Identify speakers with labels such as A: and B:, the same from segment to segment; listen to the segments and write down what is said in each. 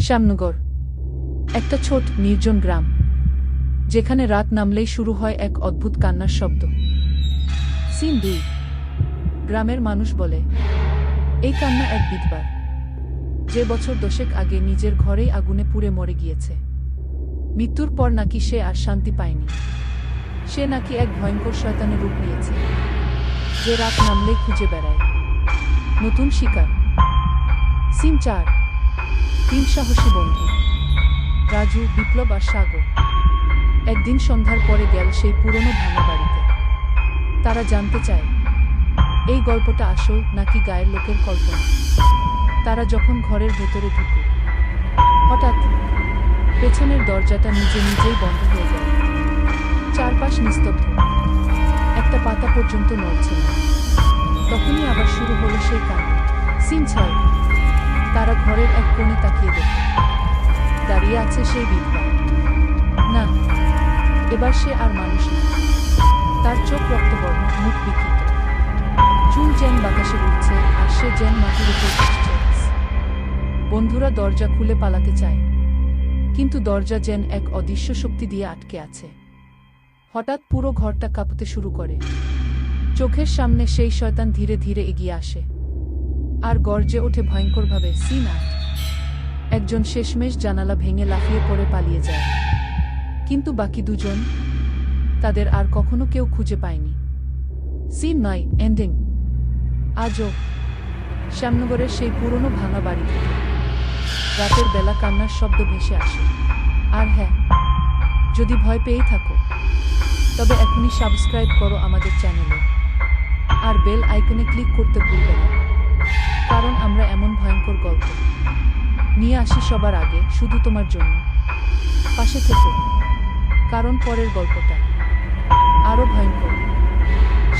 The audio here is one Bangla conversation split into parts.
A: শ্যামনগর, একটা ছোট নির্জন গ্রাম, যেখানে রাত নামলেই শুরু হয় এক অদ্ভুত কান্নার শব্দ। সিন 2। গ্রামের মানুষ বলে, এই কান্না এক বিধবার, যে বছর 10 আগে নিজের ঘরেই আগুনে পুড়ে মরে গিয়েছে। মৃত্যুর পর নাকি সে আর শান্তি পায়নি। সে নাকি এক ভয়ঙ্কর শয়তানের রূপ নিয়েছে, যে রাত নামলেই খুঁজে বেড়ায় নতুন শিকার। সিন 4। 3 সাহসী বন্ধু, রাজু, বিপ্লব আর সাগর, একদিন সন্ধ্যার পরে গেল সেই পুরনো ভাঙা বাড়িতে। তারা জানতে চায়, এই গল্পটা আসল নাকি গায়ের লোকের কল্পনা। তারা যখন ঘরের ভেতরে ঢুকে, হঠাৎ পেছনের দরজাটা নিজেই বন্ধ হয়ে যায়। চারপাশ নিস্তব্ধ, একটা পাতা পর্যন্ত নড়ছে না। তখনই আবার শুরু হলো সেই কান্না। সিন 6। তারা ঘরের এক কোণে তাকিয়ে দেখে, দাঁড়িয়ে আছে সেই বিধবা। না, এবার সে আর মানুষ না। তার চোখ রক্তবর্ণ, মুখ বিকৃত, চুল যেন বাতাসে উঠছে, আর সে যেন মাটির উপর বসছে। বন্ধুরা দরজা খুলে পালাতে চায়, কিন্তু দরজা যেন এক অদৃশ্য শক্তি দিয়ে আটকে আছে। হঠাৎ পুরো ঘরটা কাঁপতে শুরু করে। চোখের সামনে সেই শয়তান ধীরে ধীরে এগিয়ে আসে, আর গর্জে ওঠে ভয়ঙ্করভাবে। সিন 8। একজন শেষমেশ জানালা ভেঙে লাফিয়ে পড়ে পালিয়ে যায়, কিন্তু বাকি দুজন, তাদের আর কখনো কেউ খুঁজে পায়নি। সিন 9। এন্ডিং। আজও শ্যামনগরের সেই পুরনো ভাঙা বাড়ি থেকে রাতের বেলা কান্নার শব্দ ভেসে আসে। আর হ্যাঁ, যদি ভয় পেয়েই থাকো, তবে এখনই সাবস্ক্রাইব করো আমাদের চ্যানেলে, আর বেল আইকনে ক্লিক করতে ভুলবে না, কারণ আমরা এমন ভয়ঙ্কর গল্প নিয়ে আসি সবার আগে, শুধু তোমার জন্য। পাশে থেকো, কারণ পরের গল্পটা আরো ভয়ঙ্কর।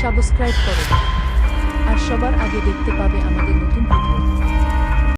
A: সাবস্ক্রাইব করো, আর সবার আগে দেখতে পাবে আমাদের নতুন ভিডিও।